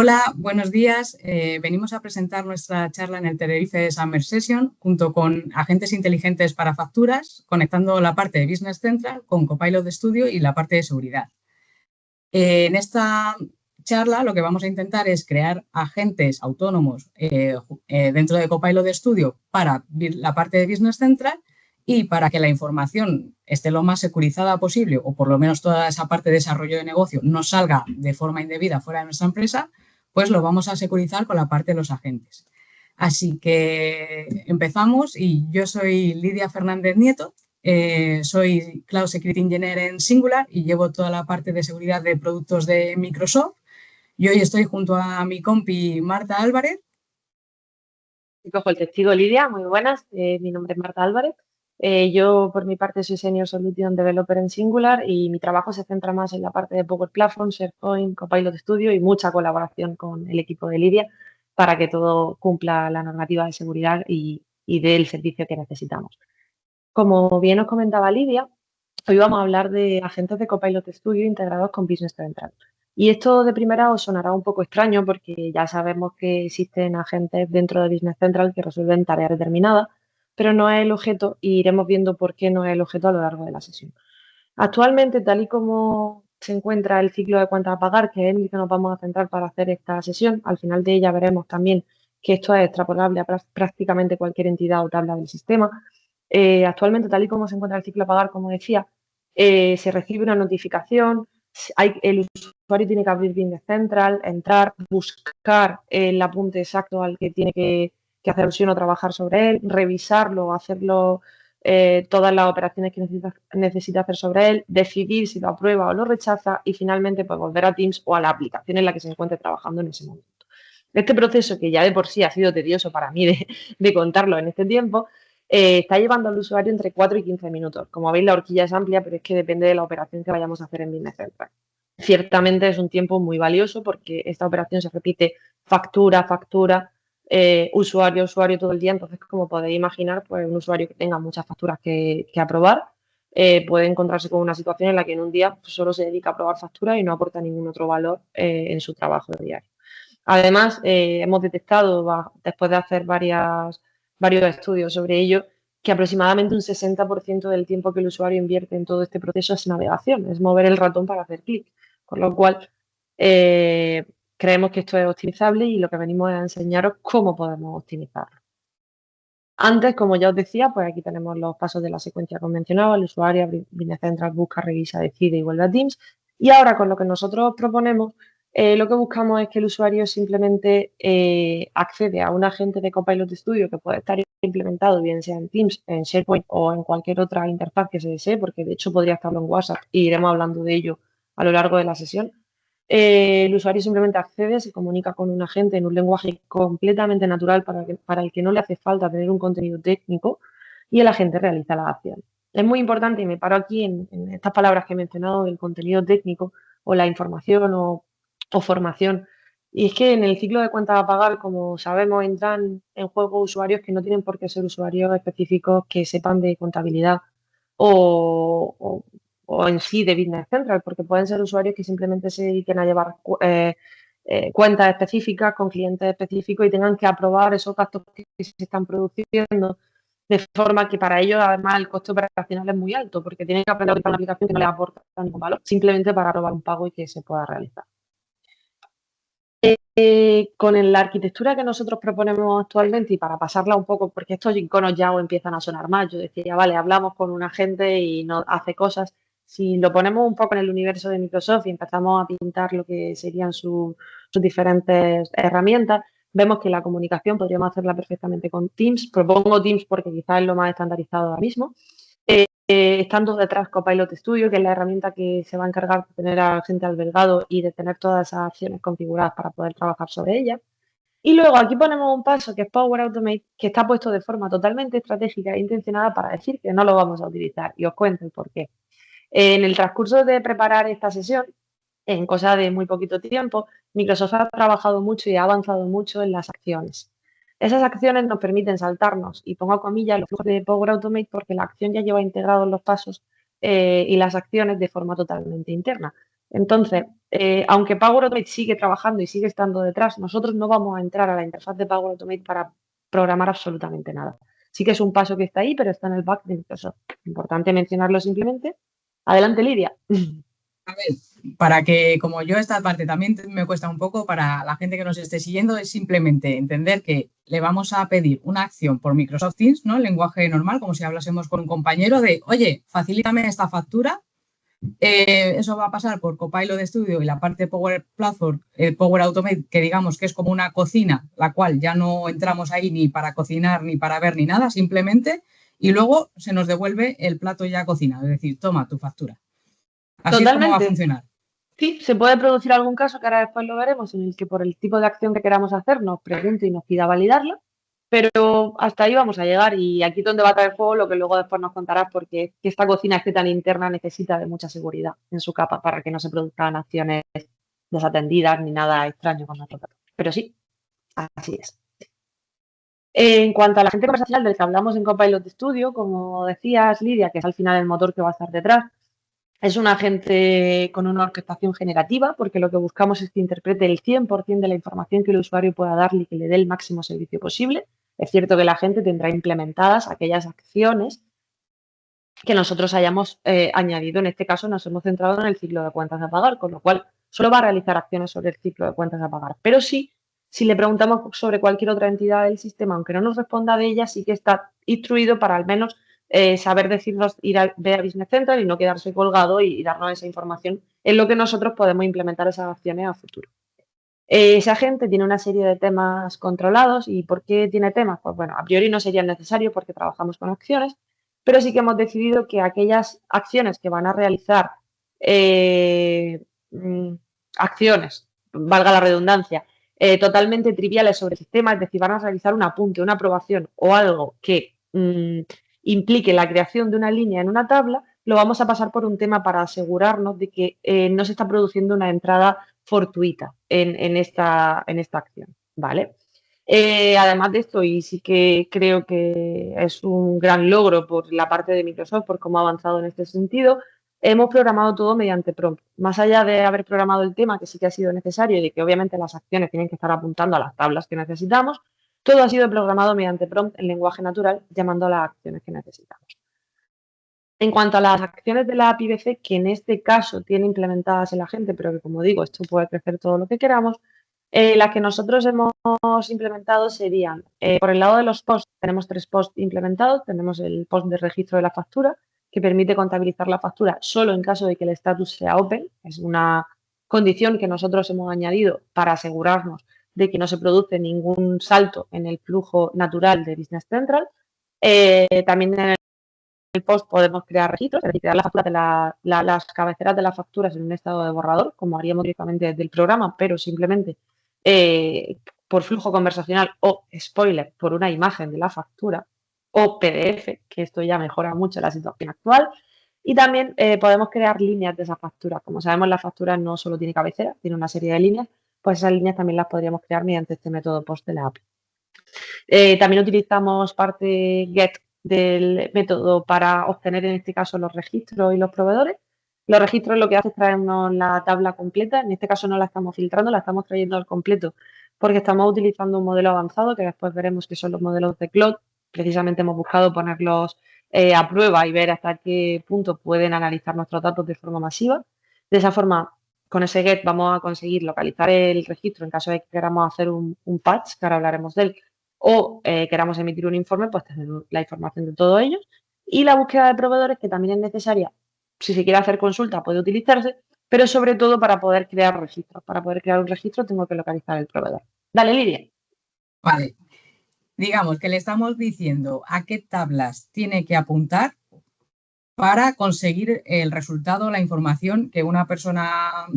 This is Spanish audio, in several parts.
Hola, buenos días. Venimos a presentar nuestra charla en el Tenerife Summer Session junto con agentes inteligentes para facturas, conectando la parte de Business Central con Copilot Studio y la parte de seguridad. En esta charla lo que vamos a intentar es crear agentes autónomos dentro de Copilot Studio para la parte de Business Central y para que la información esté lo más securizada posible o por lo menos toda esa parte de desarrollo de negocio no salga de forma indebida fuera de nuestra empresa, pues lo vamos a securizar con la parte de los agentes. Así que empezamos y yo soy Lidia Fernández Nieto. Soy Cloud Security Engineer en Singular y llevo toda la parte de seguridad de productos de Microsoft. Y hoy estoy junto a mi compi Marta Álvarez. Y cojo el testigo, Lidia, muy buenas. Mi nombre es Marta Álvarez. Yo, por mi parte, soy Senior Solution Developer en Singular y mi trabajo se centra más en la parte de Power Platform, SharePoint, Copilot Studio y mucha colaboración con el equipo de Lidia para que todo cumpla la normativa de seguridad y dé el servicio que necesitamos. Como bien os comentaba Lidia, hoy vamos a hablar de agentes de Copilot Studio integrados con Business Central. Y esto de primera os sonará un poco extraño porque ya sabemos que existen agentes dentro de Business Central que resuelven tareas determinadas, pero no es el objeto y iremos viendo por qué no es el objeto a lo largo de la sesión. Actualmente, tal y como se encuentra el ciclo de cuentas a pagar, que es el que nos vamos a centrar para hacer esta sesión, al final de ella veremos también que esto es extrapolable a prácticamente cualquier entidad o tabla del sistema. Actualmente, tal y como se encuentra el ciclo a pagar, como decía, se recibe una notificación, el usuario tiene que abrir Business Central, entrar, buscar el apunte exacto al que tiene que hacer alusión o trabajar sobre él, revisarlo, hacerlo, todas las operaciones que necesita hacer sobre él, decidir si lo aprueba o lo rechaza y finalmente pues, volver a Teams o a la aplicación en la que se encuentre trabajando en ese momento. Este proceso, que ya de por sí ha sido tedioso para mí de contarlo en este tiempo, está llevando al usuario entre 4 y 15 minutos. Como veis, la horquilla es amplia, pero es que depende de la operación que vayamos a hacer en Business Central. Ciertamente es un tiempo muy valioso porque esta operación se repite factura, factura, usuario, usuario todo el día. Entonces, como podéis imaginar, pues un usuario que tenga muchas facturas que aprobar puede encontrarse con una situación en la que en un día pues, solo se dedica a aprobar facturas y no aporta ningún otro valor en su trabajo diario. Además, hemos detectado, después de hacer varios estudios sobre ello, que aproximadamente un 60% del tiempo que el usuario invierte en todo este proceso es navegación, es mover el ratón para hacer clic. Con lo cual, creemos que esto es optimizable y lo que venimos es a enseñaros cómo podemos optimizarlo. Antes, como ya os decía, pues aquí tenemos los pasos de la secuencia convencional. El usuario abre Business Central, busca, revisa, decide y vuelve a Teams. Y ahora, con lo que nosotros proponemos, lo que buscamos es que el usuario simplemente accede a un agente de Copilot Studio que puede estar implementado bien sea en Teams, en SharePoint o en cualquier otra interfaz que se desee, porque de hecho podría estarlo en WhatsApp y iremos hablando de ello a lo largo de la sesión. El usuario simplemente accede, se comunica con un agente en un lenguaje completamente natural para el que no le hace falta tener un contenido técnico y el agente realiza la acción. Es muy importante, y me paro aquí en estas palabras que he mencionado del contenido técnico o la información o formación. Y es que en el ciclo de cuentas a pagar, como sabemos, entran en juego usuarios que no tienen por qué ser usuarios específicos que sepan de contabilidad o en sí de Business Central, porque pueden ser usuarios que simplemente se dediquen a llevar cuentas específicas con clientes específicos y tengan que aprobar esos gastos que se están produciendo, de forma que para ellos además el coste operacional es muy alto, porque tienen que aprender a utilizar una aplicación que no les aporta ningún valor, simplemente para aprobar un pago y que se pueda realizar. Con la arquitectura que nosotros proponemos actualmente y para pasarla un poco, porque estos iconos ya empiezan a sonar más, yo decía, vale, hablamos con un agente y nos hace cosas. Si lo ponemos un poco en el universo de Microsoft y empezamos a pintar lo que serían sus diferentes herramientas, vemos que la comunicación podríamos hacerla perfectamente con Teams. Propongo Teams porque quizás es lo más estandarizado ahora mismo. Estando detrás Copilot Studio, que es la herramienta que se va a encargar de tener al agente albergado y de tener todas esas acciones configuradas para poder trabajar sobre ellas. Y luego aquí ponemos un paso que es Power Automate, que está puesto de forma totalmente estratégica e intencionada para decir que no lo vamos a utilizar. Y os cuento el por qué. En el transcurso de preparar esta sesión, en cosa de muy poquito tiempo, Microsoft ha trabajado mucho y ha avanzado mucho en las acciones. Esas acciones nos permiten saltarnos, y pongo comillas, los flujos de Power Automate porque la acción ya lleva integrados los pasos y las acciones de forma totalmente interna. Entonces, aunque Power Automate sigue trabajando y sigue estando detrás, nosotros no vamos a entrar a la interfaz de Power Automate para programar absolutamente nada. Sí que es un paso que está ahí, pero está en el back de Microsoft. Importante mencionarlo simplemente. Adelante, Lidia. A ver, para que, como yo esta parte también me cuesta un poco, para la gente que nos esté siguiendo, es simplemente entender que le vamos a pedir una acción por Microsoft Teams, ¿no? El lenguaje normal, como si hablásemos con un compañero de, oye, facilítame esta factura. Eso va a pasar por Copilot de Studio y la parte de Power Platform, Power Automate, que digamos que es como una cocina, la cual ya no entramos ahí ni para cocinar, ni para ver, ni nada, simplemente, y luego se nos devuelve el plato ya cocinado, es decir, toma tu factura. Así es como va a Totalmente. funcionar. Sí, se puede producir algún caso que ahora después lo veremos, en el que por el tipo de acción que queramos hacer nos pregunte y nos pida validarla, pero hasta ahí vamos a llegar y aquí es donde va a traer fuego lo que luego después nos contarás, porque es que esta cocina este tan interna necesita de mucha seguridad en su capa para que no se produzcan acciones desatendidas ni nada extraño con nuestros datos. Pero sí, así es. En cuanto a la agente conversacional del que hablamos en Copilot Studio, como decías, Lidia, que es al final el motor que va a estar detrás, es un agente con una orquestación generativa, porque lo que buscamos es que interprete el 100% de la información que el usuario pueda darle y que le dé el máximo servicio posible. Es cierto que la agente tendrá implementadas aquellas acciones que nosotros hayamos añadido. En este caso nos hemos centrado en el ciclo de cuentas a pagar, con lo cual solo va a realizar acciones sobre el ciclo de cuentas a pagar. Pero sí, si le preguntamos sobre cualquier otra entidad del sistema, aunque no nos responda de ella, sí que está instruido para al menos saber decirnos, ir a ver a Business Central y no quedarse colgado y darnos esa información en lo que nosotros podemos implementar esas acciones a futuro. Ese agente tiene una serie de temas controlados. ¿Y por qué tiene temas? Pues bueno, a priori no sería necesario porque trabajamos con acciones, pero sí que hemos decidido que aquellas acciones que van a realizar eh, mm, acciones, valga la redundancia, totalmente triviales sobre el sistema, es decir, van a realizar un apunte, una aprobación o algo que implique la creación de una línea en una tabla, lo vamos a pasar por un tema para asegurarnos de que no se está produciendo una entrada fortuita en esta acción, ¿vale? Además de esto, y sí que creo que es un gran logro por la parte de Microsoft, por cómo ha avanzado en este sentido, hemos programado todo mediante prompt. Más allá de haber programado el tema, que sí que ha sido necesario, y de que obviamente las acciones tienen que estar apuntando a las tablas que necesitamos, todo ha sido programado mediante prompt en lenguaje natural, llamando a las acciones que necesitamos. En cuanto a las acciones de la API BC, que en este caso tiene implementadas el agente, pero que como digo, esto puede crecer todo lo que queramos, las que nosotros hemos implementado serían, por el lado de los posts, tenemos 3 posts implementados. Tenemos el post de registro de la factura, que permite contabilizar la factura solo en caso de que el status sea open. Es una condición que nosotros hemos añadido para asegurarnos de que no se produce ningún salto en el flujo natural de Business Central. También en el post podemos crear registros, es decir, crear las cabeceras de las facturas en un estado de borrador, como haríamos directamente desde el programa, pero simplemente por flujo conversacional o, spoiler, por una imagen de la factura o PDF, que esto ya mejora mucho la situación actual. Y también podemos crear líneas de esa factura. Como sabemos, la factura no solo tiene cabecera, tiene una serie de líneas, pues esas líneas también las podríamos crear mediante este método post de la API. También utilizamos parte get del método para obtener en este caso los registros y los proveedores. Los registros lo que hace es traernos la tabla completa. En este caso no la estamos filtrando, la estamos trayendo al completo porque estamos utilizando un modelo avanzado que después veremos que son los modelos de Claude. Precisamente hemos buscado ponerlos a prueba y ver hasta qué punto pueden analizar nuestros datos de forma masiva. De esa forma, con ese get vamos a conseguir localizar el registro en caso de que queramos hacer un patch, que ahora hablaremos de él, o queramos emitir un informe, pues tener la información de todos ellos. Y la búsqueda de proveedores, que también es necesaria, si se quiere hacer consulta puede utilizarse, pero sobre todo para poder crear registros. Para poder crear un registro tengo que localizar el proveedor. Dale, Lidia. Vale. Digamos que le estamos diciendo a qué tablas tiene que apuntar para conseguir el resultado, la información que una persona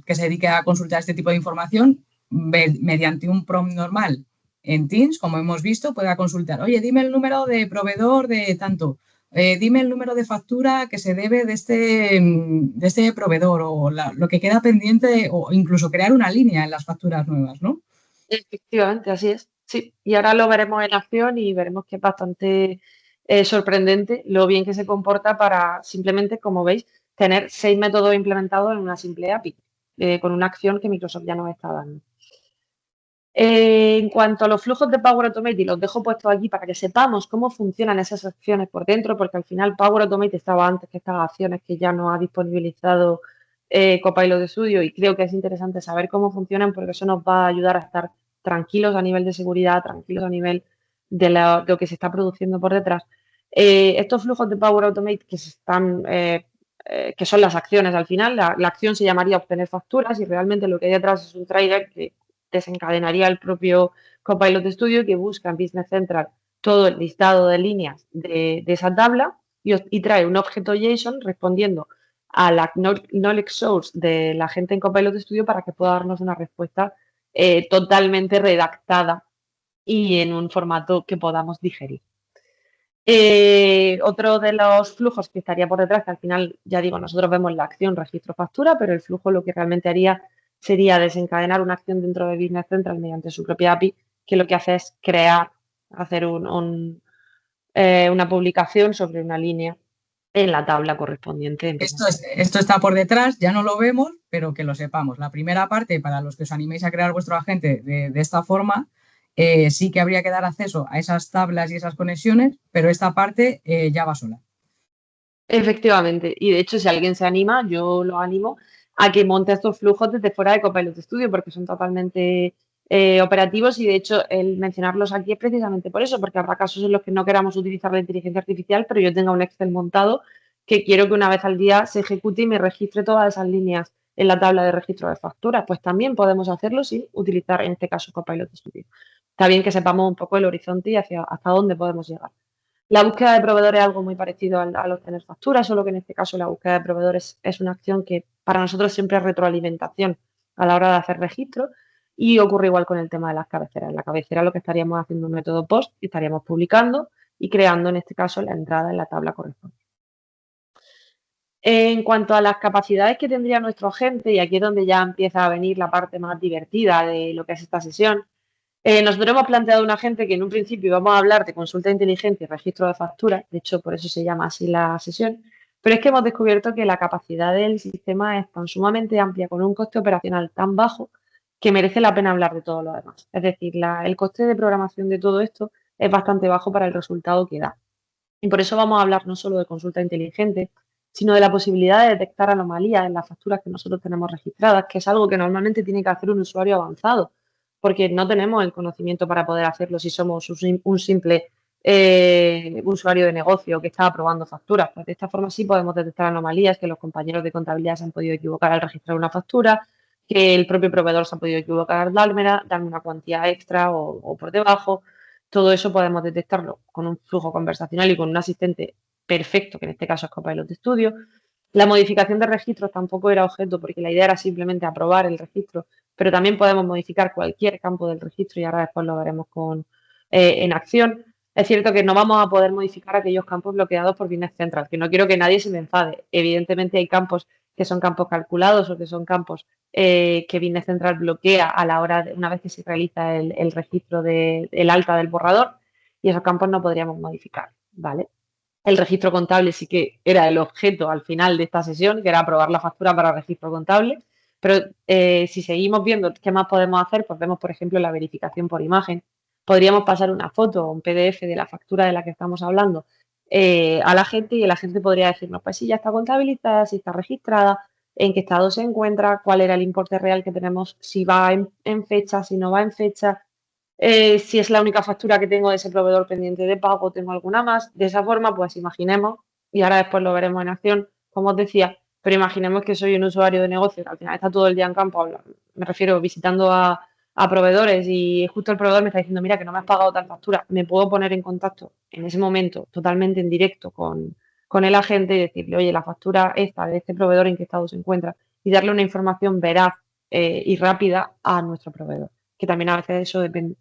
que se dedique a consultar este tipo de información mediante un prompt normal en Teams, como hemos visto, pueda consultar, oye, dime el número de proveedor de tanto, dime el número de factura que se debe de este proveedor o lo que queda pendiente o incluso crear una línea en las facturas nuevas, ¿no? Efectivamente, así es. Sí, y ahora lo veremos en acción y veremos que es bastante sorprendente lo bien que se comporta para simplemente, como veis, tener 6 métodos implementados en una simple API, con una acción que Microsoft ya nos está dando. En cuanto a los flujos de Power Automate, y los dejo puestos aquí para que sepamos cómo funcionan esas acciones por dentro, porque al final Power Automate estaba antes que estas acciones que ya nos ha disponibilizado Copilot Studio, y creo que es interesante saber cómo funcionan porque eso nos va a ayudar a estar tranquilos a nivel de seguridad, tranquilos a nivel de lo que se está produciendo por detrás. Estos flujos de Power Automate que son las acciones al final, la acción se llamaría obtener facturas y realmente lo que hay detrás es un trigger que desencadenaría el propio Copilot Studio que busca en Business Central todo el listado de líneas de esa tabla y trae un objeto JSON respondiendo a la knowledge source de la gente en Copilot Studio para que pueda darnos una respuesta totalmente redactada y en un formato que podamos digerir. Otro de los flujos que estaría por detrás, que al final, ya digo, nosotros vemos la acción registro-factura, pero el flujo lo que realmente haría sería desencadenar una acción dentro de Business Central mediante su propia API, que lo que hace es hacer una publicación sobre una línea en la tabla correspondiente en Business Central. Esto está por detrás, ya no lo vemos, pero que lo sepamos. La primera parte, para los que os animéis a crear vuestro agente de esta forma, sí que habría que dar acceso a esas tablas y esas conexiones, pero esta parte ya va sola. Efectivamente, y de hecho si alguien se anima, yo lo animo a que monte estos flujos desde fuera de Copilot Studio porque son totalmente operativos y de hecho el mencionarlos aquí es precisamente por eso, porque habrá casos en los que no queramos utilizar la inteligencia artificial, pero yo tenga un Excel montado que quiero que una vez al día se ejecute y me registre todas esas líneas en la tabla de registro de facturas, pues también podemos hacerlo sin utilizar en este caso Copilot Studio. Está bien que sepamos un poco el horizonte y hasta dónde podemos llegar. La búsqueda de proveedores es algo muy parecido al obtener facturas, solo que en este caso la búsqueda de proveedores es una acción que para nosotros siempre es retroalimentación a la hora de hacer registro y ocurre igual con el tema de las cabeceras. En la cabecera lo que estaríamos haciendo un método post y estaríamos publicando y creando en este caso la entrada en la tabla correspondiente. En cuanto a las capacidades que tendría nuestro agente, y aquí es donde ya empieza a venir la parte más divertida de lo que es esta sesión, nosotros hemos planteado un agente que en un principio vamos a hablar de consulta inteligente y registro de facturas, de hecho por eso se llama así la sesión, pero es que hemos descubierto que la capacidad del sistema es tan sumamente amplia con un coste operacional tan bajo que merece la pena hablar de todo lo demás. Es decir, el coste de programación de todo esto es bastante bajo para el resultado que da. Y por eso vamos a hablar no solo de consulta inteligente, sino de la posibilidad de detectar anomalías en las facturas que nosotros tenemos registradas, que es algo que normalmente tiene que hacer un usuario avanzado porque no tenemos el conocimiento para poder hacerlo si somos un simple usuario de negocio que está aprobando facturas. Pues de esta forma sí podemos detectar anomalías, que los compañeros de contabilidad se han podido equivocar al registrar una factura, que el propio proveedor se ha podido equivocar al darme una cuantía extra o por debajo. Todo eso podemos detectarlo con un flujo conversacional y con un asistente perfecto, que en este caso es Copilot Studio. La modificación de registros tampoco era objeto porque la idea era simplemente aprobar el registro, pero también podemos modificar cualquier campo del registro y ahora después lo veremos en acción. Es cierto que no vamos a poder modificar aquellos campos bloqueados por Business Central, que no quiero que nadie se me enfade. Evidentemente hay campos que son campos calculados o que son campos que Business Central bloquea a la hora una vez que se realiza el registro del alta del borrador y esos campos no podríamos modificar, ¿vale? El registro contable sí que era el objeto al final de esta sesión, que era aprobar la factura para registro contable, pero si seguimos viendo qué más podemos hacer, pues vemos, por ejemplo, la verificación por imagen. Podríamos pasar una foto o un PDF de la factura de la que estamos hablando a la gente y la gente podría decirnos, pues si ya está contabilizada, si está registrada, en qué estado se encuentra, cuál era el importe real que tenemos, si va en fecha, si no va en fecha, si es la única factura que tengo de ese proveedor pendiente de pago, tengo alguna más. De esa forma, pues imaginemos, y ahora después lo veremos en acción, como os decía, pero imaginemos que soy un usuario de negocio que al final está todo el día en campo, me refiero visitando a proveedores y justo el proveedor me está diciendo, mira, que no me has pagado tal factura, me puedo poner en contacto en ese momento totalmente en directo con el agente y decirle, oye, la factura esta de este proveedor en qué estado se encuentra y darle una información veraz y rápida a nuestro proveedor, que también a veces eso depende,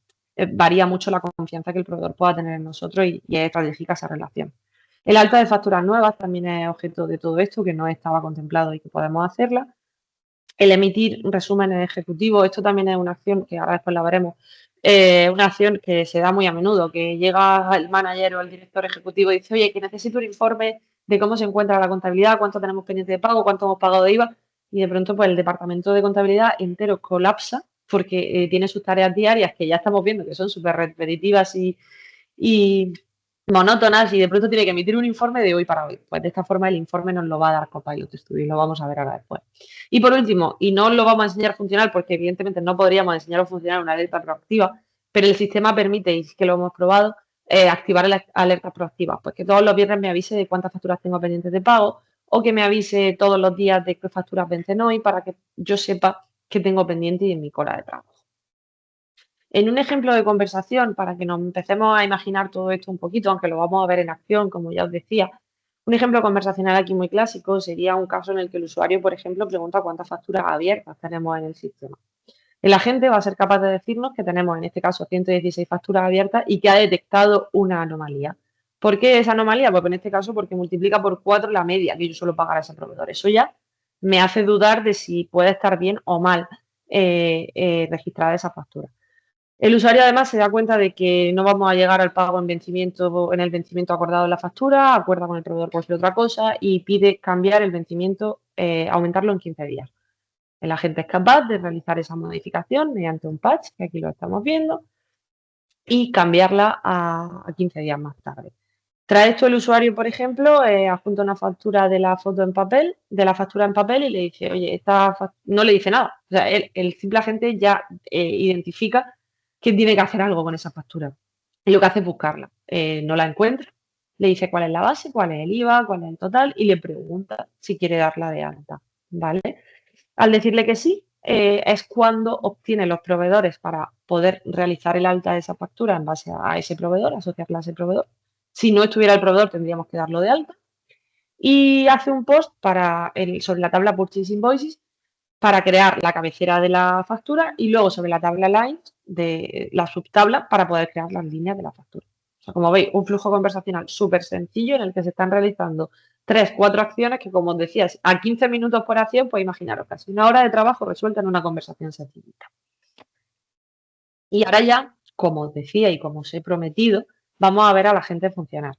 varía mucho la confianza que el proveedor pueda tener en nosotros y es estratégica esa relación. El alta de facturas nuevas también es objeto de todo esto, que no estaba contemplado y que podemos hacerla. El emitir resúmenes ejecutivos, esto también es una acción que ahora después la veremos, Una acción que se da muy a menudo, que llega el manager o el director ejecutivo y dice, oye, que necesito un informe de cómo se encuentra la contabilidad, cuánto tenemos pendiente de pago, cuánto hemos pagado de IVA, y de pronto pues el departamento de contabilidad entero colapsa porque tiene sus tareas diarias que ya estamos viendo que son súper repetitivas y monótonas y de pronto tiene que emitir un informe de hoy para hoy. Pues de esta forma el informe nos lo va a dar Copilot Studio y lo vamos a ver ahora después. Y por último, y no lo vamos a enseñar funcional porque evidentemente no podríamos enseñar a funcionar una alerta proactiva, pero el sistema permite, y sí que lo hemos probado, activar las alertas proactivas. Pues que todos los viernes me avise de cuántas facturas tengo pendientes de pago o que me avise todos los días de qué facturas vencen hoy para que yo sepa qué tengo pendiente y en mi cola de trabajo. En un ejemplo de conversación, para que nos empecemos a imaginar todo esto un poquito, aunque lo vamos a ver en acción, como ya os decía, un ejemplo conversacional aquí muy clásico sería un caso en el que el usuario, por ejemplo, pregunta cuántas facturas abiertas tenemos en el sistema. El agente va a ser capaz de decirnos que tenemos, en este caso, 116 facturas abiertas y que ha detectado una anomalía. ¿Por qué esa anomalía? Pues en este caso porque multiplica por 4 la media que yo suelo pagar a ese proveedor. Eso ya me hace dudar de si puede estar bien o mal registrada esa factura. El usuario además se da cuenta de que no vamos a llegar al pago en el vencimiento acordado en la factura, acuerda con el proveedor cualquier otra cosa y pide cambiar el vencimiento, aumentarlo en 15 días. El agente es capaz de realizar esa modificación mediante un patch, que aquí lo estamos viendo, y cambiarla a 15 días más tarde. Tras esto, el usuario, por ejemplo, adjunta una factura de la foto en papel, de la factura en papel y le dice, oye, no le dice nada. O sea, el simple agente ya identifica que tiene que hacer algo con esa factura. Y lo que hace es buscarla. No la encuentra, le dice cuál es la base, cuál es el IVA, cuál es el total y le pregunta si quiere darla de alta. ¿Vale? Al decirle que sí, es cuando obtiene los proveedores para poder realizar el alta de esa factura en base a ese proveedor, asociarla a ese proveedor. Si no estuviera el proveedor, tendríamos que darlo de alta. Y hace un post sobre la tabla Purchase Invoices para crear la cabecera de la factura y luego sobre la tabla Lines de la subtabla para poder crear las líneas de la factura. O sea, como veis, un flujo conversacional súper sencillo en el que se están realizando 3, 4 acciones que, como os decía, a 15 minutos por acción, pues imaginaros, casi una hora de trabajo resuelta en una conversación sencillita. Y ahora ya, como os decía y como os he prometido, vamos a ver a la gente funcionar.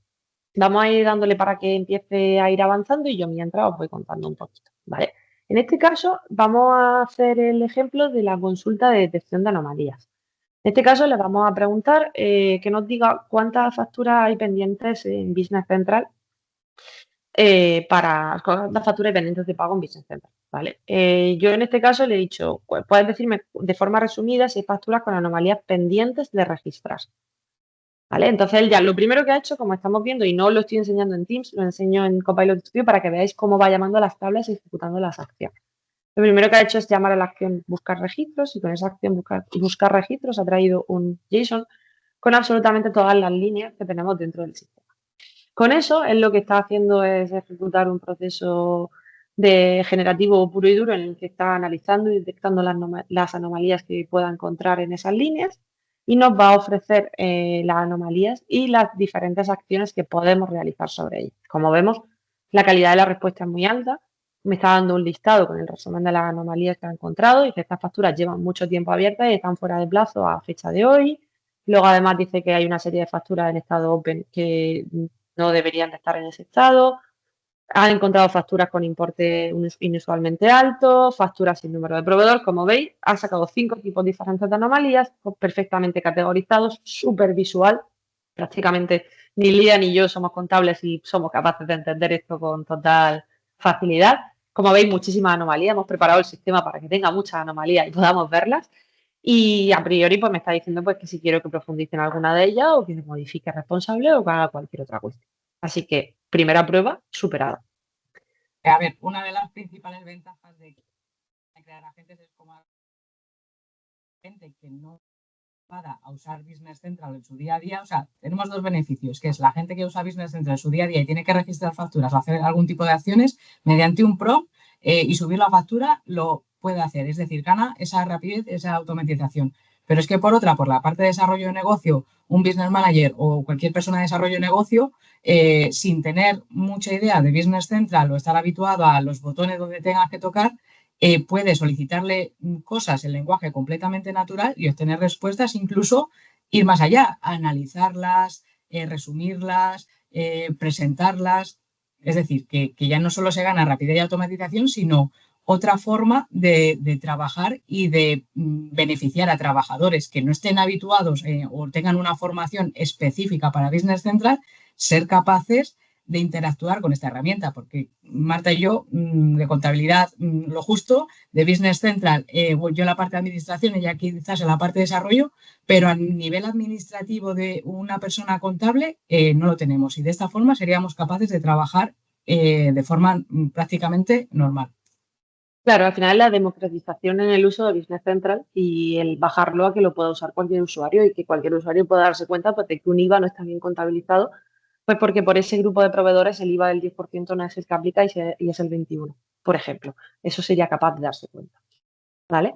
Vamos a ir dándole para que empiece a ir avanzando y yo mientras os voy contando un poquito, ¿vale? En este caso vamos a hacer el ejemplo de la consulta de detección de anomalías. En este caso le vamos a preguntar que nos diga cuántas facturas hay pendientes en Business Central para cuántas facturas hay pendientes de pago en Business Central, ¿vale? Yo en este caso le he dicho, pues puedes decirme de forma resumida si hay facturas con anomalías pendientes de registrar. ¿Vale? Entonces él ya lo primero que ha hecho, como estamos viendo, y no lo estoy enseñando en Teams, lo enseño en Copilot Studio para que veáis cómo va llamando a las tablas y ejecutando las acciones. Lo primero que ha hecho es llamar a la acción buscar registros y con esa acción buscar registros ha traído un JSON con absolutamente todas las líneas que tenemos dentro del sistema. Con eso, él lo que está haciendo es ejecutar un proceso de generativo puro y duro en el que está analizando y detectando las anomalías que pueda encontrar en esas líneas y nos va a ofrecer las anomalías y las diferentes acciones que podemos realizar sobre ellas. Como vemos, la calidad de la respuesta es muy alta. Me está dando un listado con el resumen de las anomalías que ha encontrado y que estas facturas llevan mucho tiempo abiertas y están fuera de plazo a fecha de hoy. Luego, además, dice que hay una serie de facturas en estado open que no deberían de estar en ese estado. Han encontrado facturas con importe inusualmente alto, facturas sin número de proveedor. Como veis, ha sacado 5 tipos diferentes de anomalías, perfectamente categorizados, súper visual. Prácticamente ni Lía ni yo somos contables y somos capaces de entender esto con total facilidad. Como veis, muchísimas anomalías. Hemos preparado el sistema para que tenga muchas anomalías y podamos verlas. Y a priori pues me está diciendo pues que si quiero que profundice en alguna de ellas o que modifique responsable o que haga cualquier otra cuestión. Así que primera prueba superada. A ver, una de las principales ventajas de crear agentes es como gente que no va a usar Business Central en su día a día. O sea, tenemos dos beneficios, que es la gente que usa Business Central en su día a día y tiene que registrar facturas o hacer algún tipo de acciones mediante un prompt y subir la factura, lo puede hacer. Es decir, gana esa rapidez, esa automatización. Pero es que por otra, por la parte de desarrollo de negocio, un business manager o cualquier persona de desarrollo de negocio, sin tener mucha idea de Business Central o estar habituado a los botones donde tengas que tocar, puede solicitarle cosas en lenguaje completamente natural y obtener respuestas, incluso ir más allá, analizarlas, resumirlas, presentarlas. Es decir, que ya no solo se gana rapidez y automatización, sino otra forma de trabajar y de beneficiar a trabajadores que no estén habituados o tengan una formación específica para Business Central, ser capaces de interactuar con esta herramienta, porque Marta y yo, de contabilidad, lo justo, de Business Central, yo en la parte de administración, ella quizás en la parte de desarrollo, pero a nivel administrativo de una persona contable no lo tenemos y de esta forma seríamos capaces de trabajar de forma prácticamente normal. Claro, al final es la democratización en el uso de Business Central y el bajarlo a que lo pueda usar cualquier usuario y que cualquier usuario pueda darse cuenta pues, de que un IVA no está bien contabilizado, pues porque por ese grupo de proveedores el IVA del 10% no es el que aplica y es el 21%, por ejemplo. Eso sería capaz de darse cuenta. ¿Vale?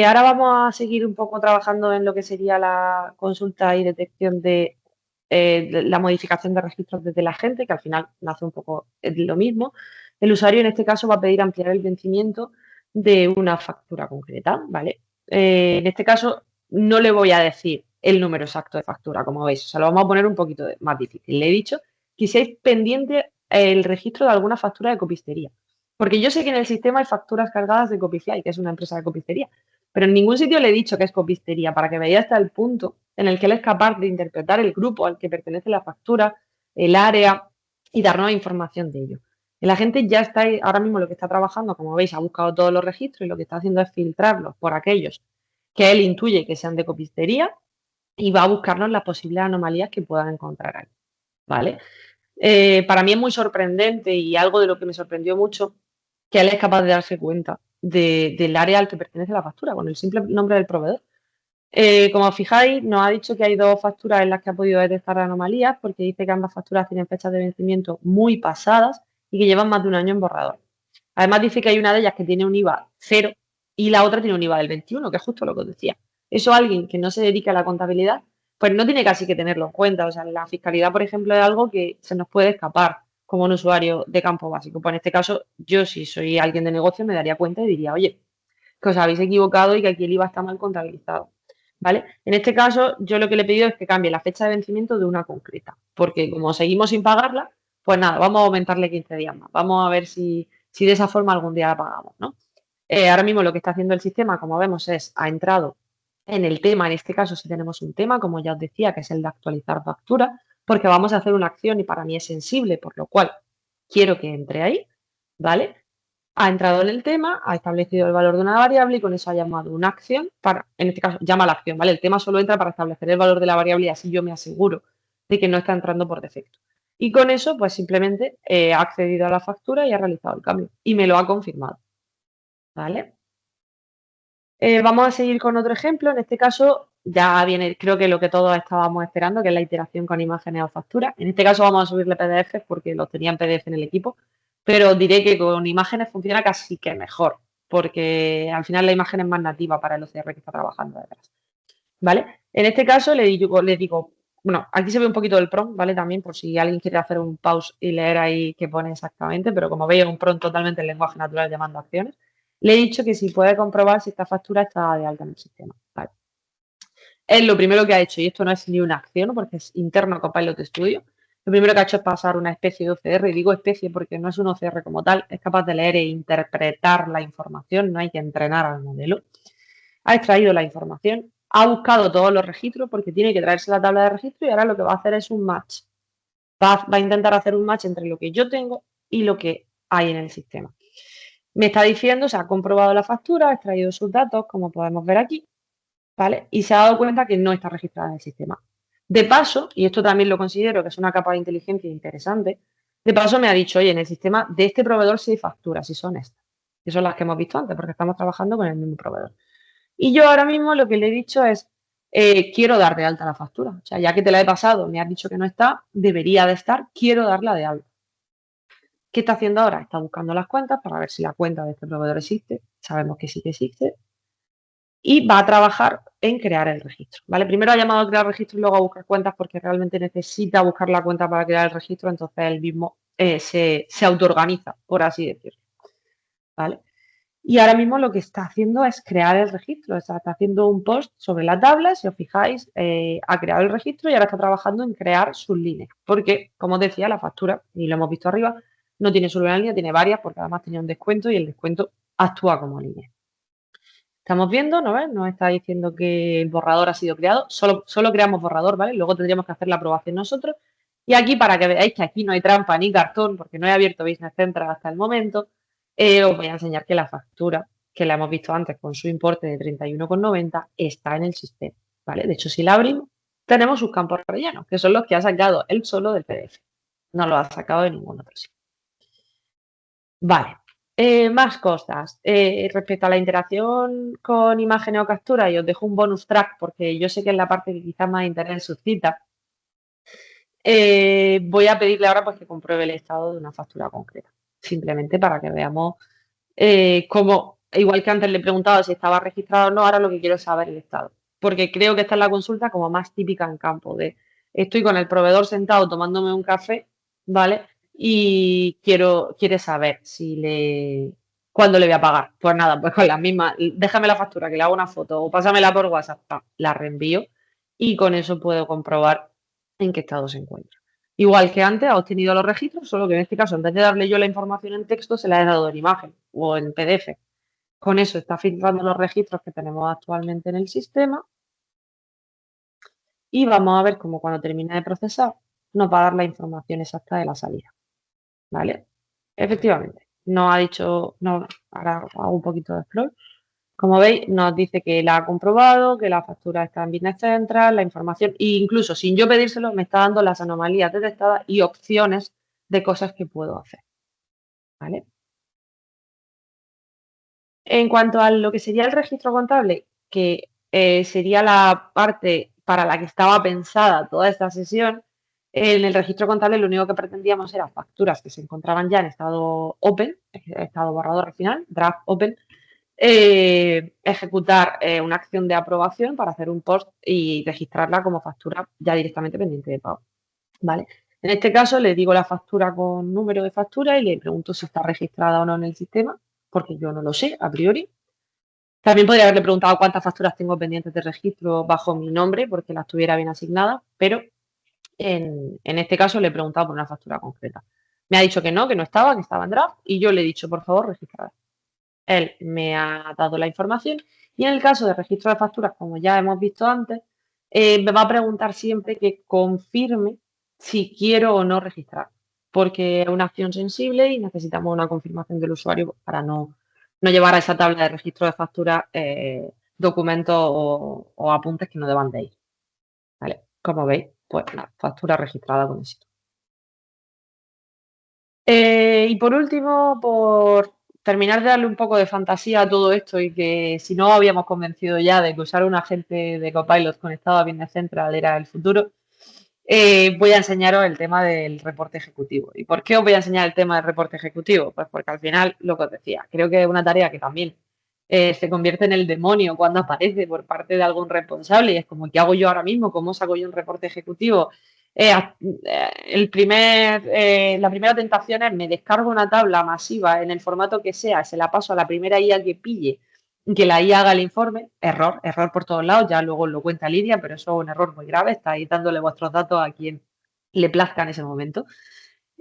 Ahora vamos a seguir un poco trabajando en lo que sería la consulta y detección de la modificación de registros desde la gente, que al final nace un poco lo mismo. El usuario en este caso va a pedir ampliar el vencimiento de una factura concreta, ¿vale? En este caso no le voy a decir el número exacto de factura, como veis, o sea, lo vamos a poner un poquito más difícil. Le he dicho que seáis pendiente el registro de alguna factura de copistería. Porque yo sé que en el sistema hay facturas cargadas de Copify, que es una empresa de copistería, pero en ningún sitio le he dicho que es copistería, para que veáis hasta el punto en el que él es capaz de interpretar el grupo al que pertenece la factura, el área y darnos información de ello. La gente ya está ahora mismo lo que está trabajando, como veis, ha buscado todos los registros y lo que está haciendo es filtrarlos por aquellos que él intuye que sean de copistería y va a buscarnos las posibles anomalías que puedan encontrar ahí. ¿Vale? Para mí es muy sorprendente y algo de lo que me sorprendió mucho que él es capaz de darse cuenta del área al que pertenece la factura con el simple nombre del proveedor. Como os fijáis, nos ha dicho que hay dos facturas en las que ha podido detectar anomalías porque dice que ambas facturas tienen fechas de vencimiento muy pasadas y que llevan más de un año en borrador. Además dice que hay una de ellas que tiene un IVA 0 y la otra tiene un IVA del 21, que es justo lo que os decía. Eso alguien que no se dedica a la contabilidad, pues no tiene casi que tenerlo en cuenta. O sea, la fiscalidad, por ejemplo, es algo que se nos puede escapar como un usuario de campo básico. Pues en este caso, yo si soy alguien de negocio me daría cuenta y diría, oye, que os habéis equivocado y que aquí el IVA está mal contabilizado. ¿Vale? En este caso, yo lo que le he pedido es que cambie la fecha de vencimiento de una concreta, porque como seguimos sin pagarla, pues nada, vamos a aumentarle 15 días más. Vamos a ver si de esa forma algún día la pagamos, ¿no? Ahora mismo lo que está haciendo el sistema, como vemos, ha entrado en el tema, en este caso si tenemos un tema, como ya os decía, que es el de actualizar factura, porque vamos a hacer una acción y para mí es sensible, por lo cual quiero que entre ahí, ¿vale? Ha entrado en el tema, ha establecido el valor de una variable y con eso ha llamado una acción para, en este caso, llama la acción, ¿vale? El tema solo entra para establecer el valor de la variable y así yo me aseguro de que no está entrando por defecto. Y con eso, pues simplemente ha accedido a la factura y ha realizado el cambio y me lo ha confirmado, ¿vale? Vamos a seguir con otro ejemplo. En este caso ya viene, creo que lo que todos estábamos esperando, que es la iteración con imágenes o facturas. En este caso vamos a subirle PDFs porque los tenía en PDF en el equipo, pero os diré que con imágenes funciona casi que mejor, porque al final la imagen es más nativa para el OCR que está trabajando detrás. ¿Vale? En este caso le digo, bueno, aquí se ve un poquito del prompt, ¿vale? También por si alguien quiere hacer un pause y leer ahí qué pone exactamente, pero como veis es un prompt totalmente en lenguaje natural llamando acciones. Le he dicho que si puede comprobar si esta factura está de alta en el sistema. Vale. Él lo primero que ha hecho, y esto no es ni una acción porque es interno a Copilot Studio, lo primero que ha hecho es pasar una especie de OCR, y digo especie porque no es un OCR como tal, es capaz de leer e interpretar la información, no hay que entrenar al modelo. Ha extraído la información, ha buscado todos los registros porque tiene que traerse la tabla de registro y ahora lo que va a hacer es un match. Va a intentar hacer un match entre lo que yo tengo y lo que hay en el sistema. Me está diciendo, se ha comprobado la factura, ha extraído sus datos, como podemos ver aquí, ¿vale? Y se ha dado cuenta que no está registrada en el sistema. De paso, y esto también lo considero que es una capa de inteligencia interesante, de paso me ha dicho, oye, en el sistema de este proveedor sí hay facturas, y son estas, que son las que hemos visto antes, porque estamos trabajando con el mismo proveedor. Y yo ahora mismo lo que le he dicho es, quiero dar de alta la factura. O sea, ya que te la he pasado, me has dicho que no está, debería de estar, quiero darla de alta. ¿Qué está haciendo ahora? Está buscando las cuentas para ver si la cuenta de este proveedor existe. Sabemos que sí que existe. Y va a trabajar en crear el registro, ¿vale? Primero ha llamado a crear registro y luego a buscar cuentas porque realmente necesita buscar la cuenta para crear el registro, entonces él mismo se autoorganiza, por así decirlo, ¿vale? Y ahora mismo lo que está haciendo es crear el registro. O sea, está haciendo un post sobre la tabla, si os fijáis, ha creado el registro y ahora está trabajando en crear sus líneas. Porque, como os decía, la factura, y lo hemos visto arriba, no tiene solo una línea, tiene varias, porque además tenía un descuento y el descuento actúa como línea. Estamos viendo, ¿no ves? Nos está diciendo que el borrador ha sido creado. Solo creamos borrador, ¿vale? Luego tendríamos que hacer la aprobación nosotros. Y aquí, para que veáis que aquí no hay trampa ni cartón, porque no he abierto Business Central hasta el momento, os voy a enseñar que la factura, que la hemos visto antes con su importe de 31,90, está en el sistema, ¿vale? De hecho, si la abrimos, tenemos sus campos rellenos, que son los que ha sacado él solo del PDF. No lo ha sacado de ningún otro sitio. Vale. Más cosas. Respecto a la interacción con imágenes o captura, y os dejo un bonus track porque yo sé que es la parte que quizás más interés suscita. Voy a pedirle ahora pues que compruebe el estado de una factura concreta, simplemente para que veamos cómo, igual que antes le he preguntado si estaba registrado o no, ahora lo que quiero es saber el estado, porque creo que esta es la consulta como más típica en campo de estoy con el proveedor sentado tomándome un café, ¿vale? Y quiere saber cuándo le voy a pagar. Pues nada, pues con la misma, déjame la factura, que le hago una foto o pásamela por WhatsApp, ¡pam! La reenvío y con eso puedo comprobar en qué estado se encuentra. Igual que antes, ha obtenido los registros, solo que en este caso, en vez de darle yo la información en texto, se la he dado en imagen o en PDF. Con eso está filtrando los registros que tenemos actualmente en el sistema y vamos a ver cómo cuando termine de procesar nos va a dar la información exacta de la salida. ¿Vale? Efectivamente, nos ha dicho, no, ahora hago un poquito de scroll. Como veis, nos dice que la ha comprobado, que la factura está en Business Central, la información, e incluso sin yo pedírselo, me está dando las anomalías detectadas y opciones de cosas que puedo hacer. ¿Vale? En cuanto a lo que sería el registro contable, que sería la parte para la que estaba pensada toda esta sesión, en el registro contable lo único que pretendíamos era facturas que se encontraban ya en estado open, estado borrador al final, draft open, ejecutar una acción de aprobación para hacer un post y registrarla como factura ya directamente pendiente de pago. ¿Vale? En este caso le digo la factura con número de factura y le pregunto si está registrada o no en el sistema, porque yo no lo sé a priori. También podría haberle preguntado cuántas facturas tengo pendientes de registro bajo mi nombre, porque las tuviera bien asignadas, pero en este caso le he preguntado por una factura concreta. Me ha dicho que no estaba, que estaba en draft, y yo le he dicho, por favor, registrar. Él me ha dado la información y en el caso de registro de facturas, como ya hemos visto antes, me va a preguntar siempre que confirme si quiero o no registrar, porque es una acción sensible y necesitamos una confirmación del usuario para no llevar a esa tabla de registro de facturas documentos o apuntes que no deban de ir. ¿Vale? Como veis, pues la factura registrada con éxito. Y por último, por terminar de darle un poco de fantasía a todo esto y que si no habíamos convencido ya de que usar un agente de Copilot conectado a Business Central era el futuro, voy a enseñaros el tema del reporte ejecutivo. ¿Y por qué os voy a enseñar el tema del reporte ejecutivo? Pues porque al final, lo que os decía, creo que es una tarea que también se convierte en el demonio cuando aparece por parte de algún responsable y es como, ¿qué hago yo ahora mismo? ¿Cómo saco yo un reporte ejecutivo? La primera tentación es me descargo una tabla masiva en el formato que sea, se la paso a la primera IA que pille y que la IA haga el informe. Error por todos lados, ya luego lo cuenta Lidia, pero eso es un error muy grave, estáis dándole vuestros datos a quien le plazca en ese momento.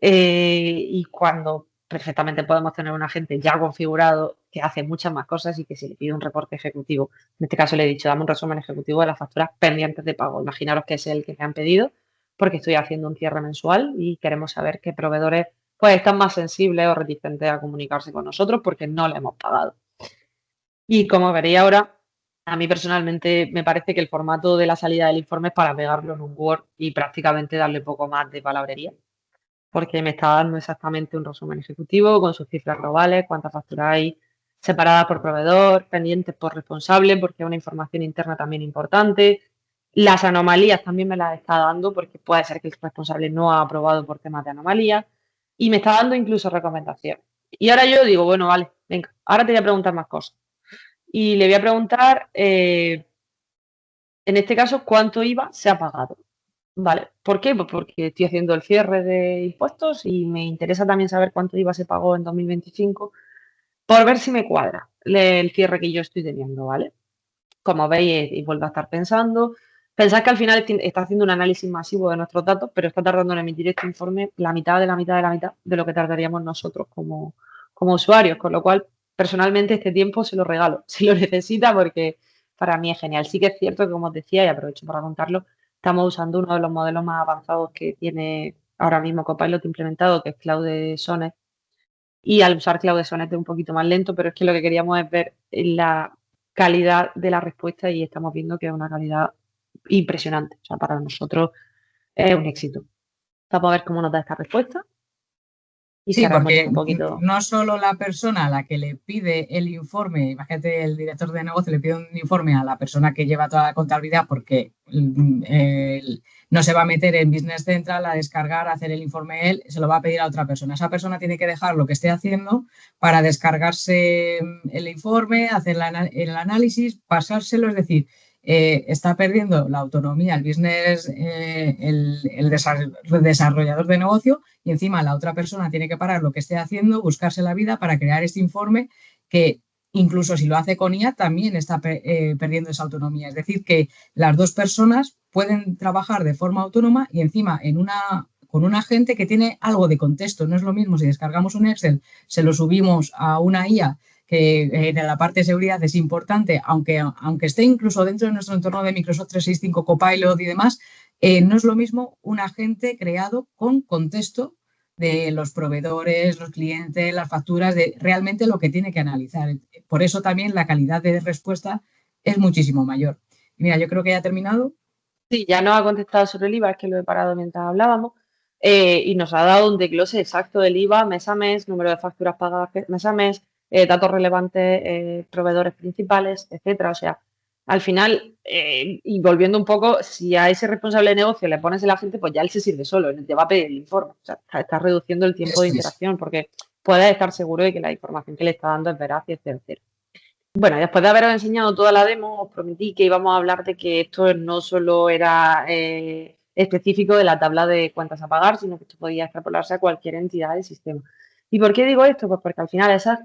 Y cuando perfectamente podemos tener un agente ya configurado que hace muchas más cosas y que se le pide un reporte ejecutivo. En este caso le he dicho, dame un resumen ejecutivo de las facturas pendientes de pago. Imaginaros que es el que me han pedido porque estoy haciendo un cierre mensual y queremos saber qué proveedores pues están más sensibles o reticentes a comunicarse con nosotros porque no le hemos pagado. Y como veréis ahora, a mí personalmente me parece que el formato de la salida del informe es para pegarlo en un Word y prácticamente darle poco más de palabrería porque me está dando exactamente un resumen ejecutivo con sus cifras globales, cuántas facturas hay separadas por proveedor, pendientes por responsable, porque es una información interna también importante. Las anomalías también me las está dando, porque puede ser que el responsable no ha aprobado por temas de anomalías. Y me está dando incluso recomendaciones. Y ahora yo digo, bueno, vale, venga, ahora te voy a preguntar más cosas. Y le voy a preguntar, en este caso, cuánto IVA se ha pagado. Vale, ¿por qué? Pues porque estoy haciendo el cierre de impuestos y me interesa también saber cuánto IVA se pagó en 2025 por ver si me cuadra el cierre que yo estoy teniendo, ¿vale? Como veis, y vuelvo a estar pensando. Pensad que al final está haciendo un análisis masivo de nuestros datos, pero está tardando en emitir este informe la mitad de la mitad de la mitad de lo que tardaríamos nosotros como usuarios, con lo cual, personalmente, este tiempo se lo regalo, si lo necesita, porque para mí es genial. Sí que es cierto que, como os decía, y aprovecho para contarlo, estamos usando uno de los modelos más avanzados que tiene ahora mismo Copilot implementado, que es Claude Sonnet, y al usar Claude Sonnet es un poquito más lento, pero es que lo que queríamos es ver la calidad de la respuesta y estamos viendo que es una calidad impresionante. O sea, para nosotros es un éxito. Vamos a ver cómo nos da esta respuesta y Sí, cerramos ya porque un poquito. no solo la persona a la que le pide el informe, imagínate el director de negocio le pide un informe a la persona que lleva toda la contabilidad porque no se va a meter en Business Central a descargar, a hacer el informe él, se lo va a pedir a otra persona. Esa persona tiene que dejar lo que esté haciendo para descargarse el informe, hacer el análisis, pasárselo, es decir, está perdiendo la autonomía el business, el desarrollador de negocio, y encima la otra persona tiene que parar lo que esté haciendo, buscarse la vida para crear este informe que incluso si lo hace con IA también está perdiendo esa autonomía. Es decir, que las dos personas pueden trabajar de forma autónoma y encima con un agente que tiene algo de contexto. No es lo mismo si descargamos un Excel, se lo subimos a una IA que en la parte de seguridad es importante, aunque esté incluso dentro de nuestro entorno de Microsoft 365, Copilot y demás, no es lo mismo un agente creado con contexto de los proveedores, los clientes, las facturas, de realmente lo que tiene que analizar. Por eso también la calidad de respuesta es muchísimo mayor. Y mira, yo creo que ya ha terminado. Sí, ya nos ha contestado sobre el IVA, es que lo he parado mientras hablábamos, y nos ha dado un desglose exacto del IVA mes a mes, número de facturas pagadas mes a mes, datos relevantes, proveedores principales, etcétera. O sea, al final, y volviendo un poco, si a ese responsable de negocio le pones el agente, pues ya él se sirve solo, él te va a pedir el informe. O sea, está reduciendo el tiempo de Eso es. interacción porque puedes estar seguro de que la información que le está dando es veraz y es certera. Bueno, y después de haberos enseñado toda la demo, os prometí que íbamos a hablar de que esto no solo era específico de la tabla de cuentas a pagar, sino que esto podía extrapolarse a cualquier entidad del sistema. ¿Y por qué digo esto? Pues porque al final esas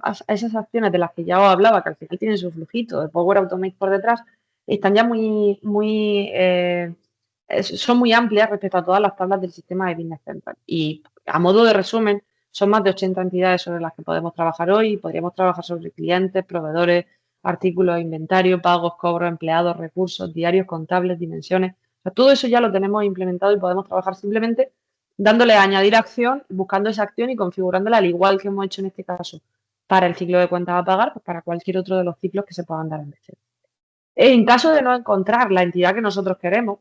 acciones de las que ya os hablaba, que al final tienen su flujito de Power Automate por detrás, están ya son muy amplias respecto a todas las tablas del sistema de Business Central. Y a modo de resumen, son más de 80 entidades sobre las que podemos trabajar hoy. Podríamos trabajar sobre clientes, proveedores, artículos, inventario, pagos, cobros, empleados, recursos, diarios, contables, dimensiones. O sea, todo eso ya lo tenemos implementado y podemos trabajar simplemente dándole a añadir acción, buscando esa acción y configurándola al igual que hemos hecho en este caso para el ciclo de cuentas a pagar, pues para cualquier otro de los ciclos que se puedan dar en Excel. En caso de no encontrar la entidad que nosotros queremos,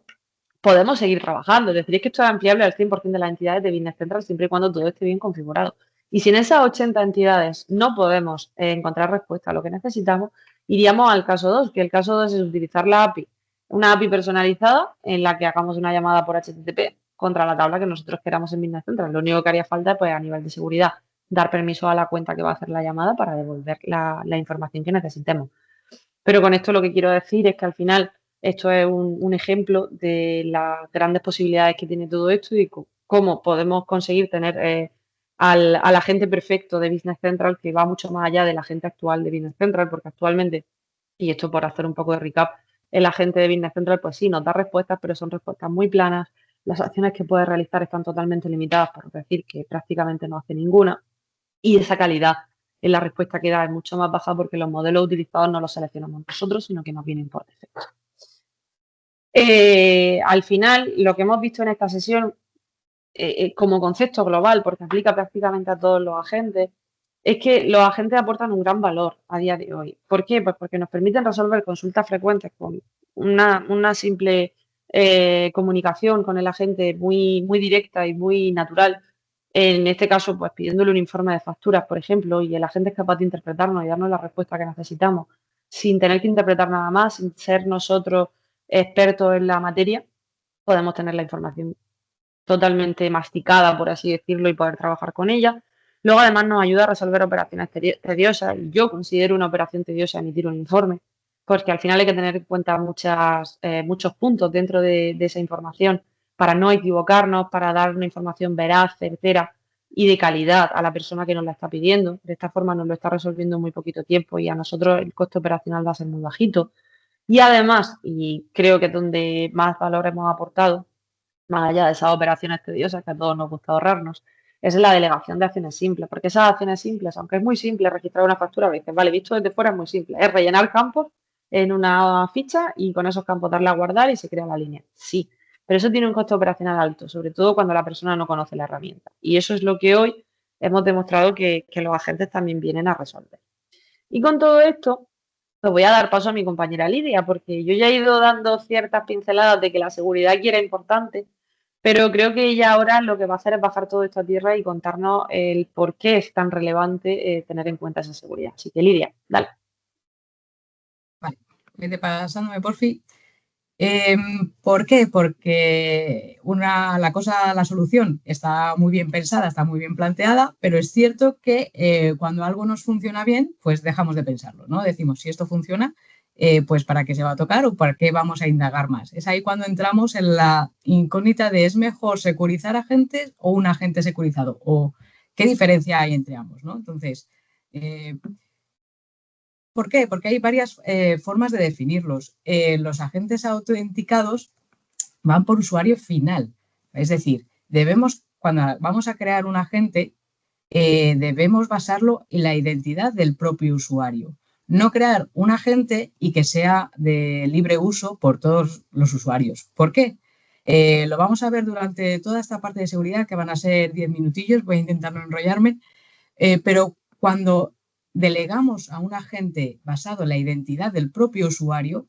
podemos seguir trabajando. Es decir, es que esto es ampliable al 100% de las entidades de Business Central siempre y cuando todo esté bien configurado. Y si en esas 80 entidades no podemos encontrar respuesta a lo que necesitamos, iríamos al caso 2, que el caso 2 es utilizar la API, una API personalizada en la que hagamos una llamada por HTTP contra la tabla que nosotros queramos en Business Central. Lo único que haría falta, pues a nivel de seguridad, dar permiso a la cuenta que va a hacer la llamada para devolver la información que necesitemos. Pero con esto lo que quiero decir es que al final esto es un ejemplo de las grandes posibilidades que tiene todo esto y cómo podemos conseguir tener al agente perfecto de Business Central que va mucho más allá del agente actual de Business Central, porque actualmente, y esto por hacer un poco de recap, el agente de Business Central pues sí nos da respuestas, pero son respuestas muy planas. Las acciones que puede realizar están totalmente limitadas, por decir que prácticamente no hace ninguna. Y esa calidad en la respuesta que da es mucho más baja porque los modelos utilizados no los seleccionamos nosotros, sino que nos vienen por defecto. Al final, lo que hemos visto en esta sesión, como concepto global, porque aplica prácticamente a todos los agentes, es que los agentes aportan un gran valor a día de hoy. ¿Por qué? Pues porque nos permiten resolver consultas frecuentes con una simple comunicación con el agente muy, muy directa y muy natural. En este caso, pues pidiéndole un informe de facturas, por ejemplo, y el agente es capaz de interpretarnos y darnos la respuesta que necesitamos, sin tener que interpretar nada más, sin ser nosotros expertos en la materia, podemos tener la información totalmente masticada, por así decirlo, y poder trabajar con ella. Luego, además, nos ayuda a resolver operaciones tediosas. Yo considero una operación tediosa emitir un informe, porque al final hay que tener en cuenta muchos puntos dentro de esa información para no equivocarnos, para dar una información veraz, certera, y de calidad a la persona que nos la está pidiendo. De esta forma nos lo está resolviendo en muy poquito tiempo y a nosotros el coste operacional va a ser muy bajito. Y además, y creo que es donde más valor hemos aportado, más allá de esas operaciones tediosas que a todos nos gusta ahorrarnos, es la delegación de acciones simples, porque esas acciones simples, aunque es muy simple registrar una factura, a veces, vale, visto desde fuera es muy simple, es rellenar campos en una ficha y con esos campos darle a guardar y se crea la línea. Sí, pero eso tiene un coste operacional alto, sobre todo cuando la persona no conoce la herramienta. Y eso es lo que hoy hemos demostrado que los agentes también vienen a resolver. Y con todo esto, pues voy a dar paso a mi compañera Lidia, porque yo ya he ido dando ciertas pinceladas de que la seguridad aquí era importante, pero creo que ella ahora lo que va a hacer es bajar todo esto a tierra y contarnos el por qué es tan relevante tener en cuenta esa seguridad. Así que Lidia, dale. Vale, vete pasándome por fin. ¿Por qué? Porque la solución está muy bien pensada, está muy bien planteada, pero es cierto que cuando algo nos funciona bien, pues dejamos de pensarlo, ¿no? Decimos, si esto funciona, pues ¿para qué se va a tocar o para qué vamos a indagar más? Es ahí cuando entramos en la incógnita de ¿es mejor securizar agentes o un agente securizado? ¿O qué diferencia hay entre ambos, ¿no? Entonces, eh, ¿por qué? Porque hay varias formas de definirlos. Los agentes autenticados van por usuario final. Es decir, cuando vamos a crear un agente, debemos basarlo en la identidad del propio usuario. No crear un agente y que sea de libre uso por todos los usuarios. ¿Por qué? Lo vamos a ver durante toda esta parte de seguridad, que van a ser 10 minutillos, voy a intentar no enrollarme, pero cuando delegamos a un agente basado en la identidad del propio usuario,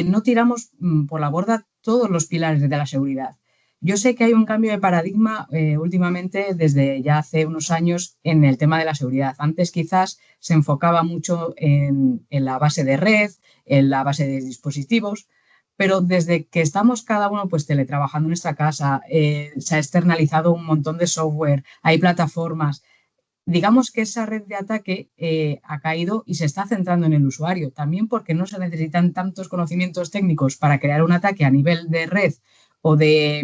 no tiramos por la borda todos los pilares de la seguridad. Yo sé que hay un cambio de paradigma últimamente desde ya hace unos años en el tema de la seguridad. Antes quizás se enfocaba mucho en la base de red, en la base de dispositivos, pero desde que estamos cada uno pues teletrabajando en nuestra casa, se ha externalizado un montón de software, hay plataformas. Digamos que esa red de ataque ha caído y se está centrando en el usuario, también porque no se necesitan tantos conocimientos técnicos para crear un ataque a nivel de red o de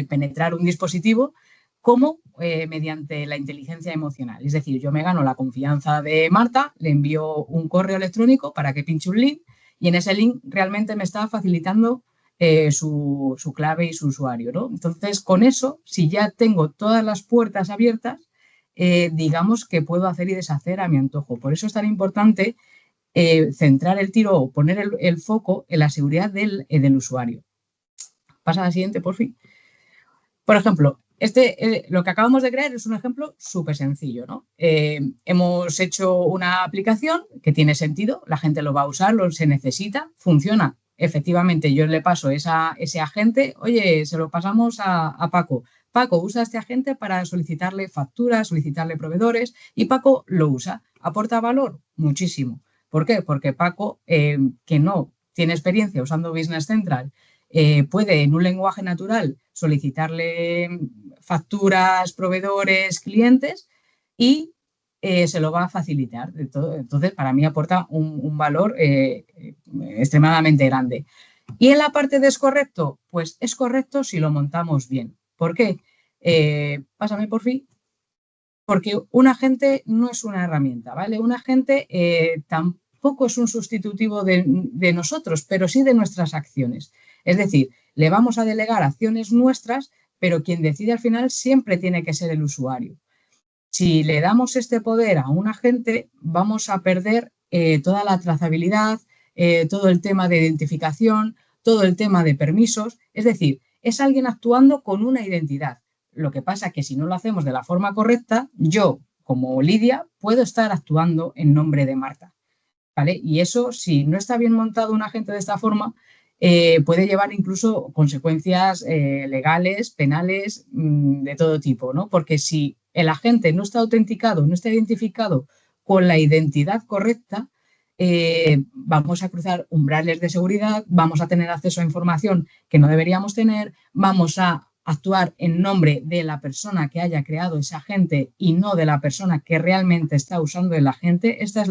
penetrar un dispositivo, como mediante la inteligencia emocional. Es decir, yo me gano la confianza de Marta, le envío un correo electrónico para que pinche un link y en ese link realmente me está facilitando su clave y su usuario, ¿no? Entonces, con eso, si ya tengo todas las puertas abiertas, digamos que puedo hacer y deshacer a mi antojo. Por eso es tan importante centrar el tiro o poner el foco en la seguridad del usuario. Pasa a la siguiente, por fin. Por ejemplo, lo que acabamos de crear es un ejemplo súper sencillo, ¿no? Hemos hecho una aplicación que tiene sentido, la gente lo va a usar, se necesita, funciona. Efectivamente, yo le paso ese agente, oye, se lo pasamos a Paco. Paco usa este agente para solicitarle facturas, solicitarle proveedores y Paco lo usa. ¿Aporta valor? Muchísimo. ¿Por qué? Porque Paco, que no tiene experiencia usando Business Central, puede en un lenguaje natural solicitarle facturas, proveedores, clientes y se lo va a facilitar. Entonces, para mí aporta un valor extremadamente grande. Y en la parte de es correcto, pues es correcto si lo montamos bien. ¿Por qué? Pásame por fin. Porque un agente no es una herramienta, ¿vale? Un agente tampoco es un sustitutivo de nosotros, pero sí de nuestras acciones. Es decir, le vamos a delegar acciones nuestras, pero quien decide al final siempre tiene que ser el usuario. Si le damos este poder a un agente, vamos a perder toda la trazabilidad, todo el tema de identificación, todo el tema de permisos. Es decir, es alguien actuando con una identidad. Lo que pasa es que si no lo hacemos de la forma correcta, yo, como Lidia, puedo estar actuando en nombre de Marta. ¿Vale? Y eso, si no está bien montado un agente de esta forma, puede llevar incluso consecuencias legales, penales, de todo tipo, ¿no? Porque si el agente no está autenticado, no está identificado con la identidad correcta, vamos a cruzar umbrales de seguridad, vamos a tener acceso a información que no deberíamos tener, vamos a actuar en nombre de la persona que haya creado ese agente y no de la persona que realmente está usando el agente. Esta es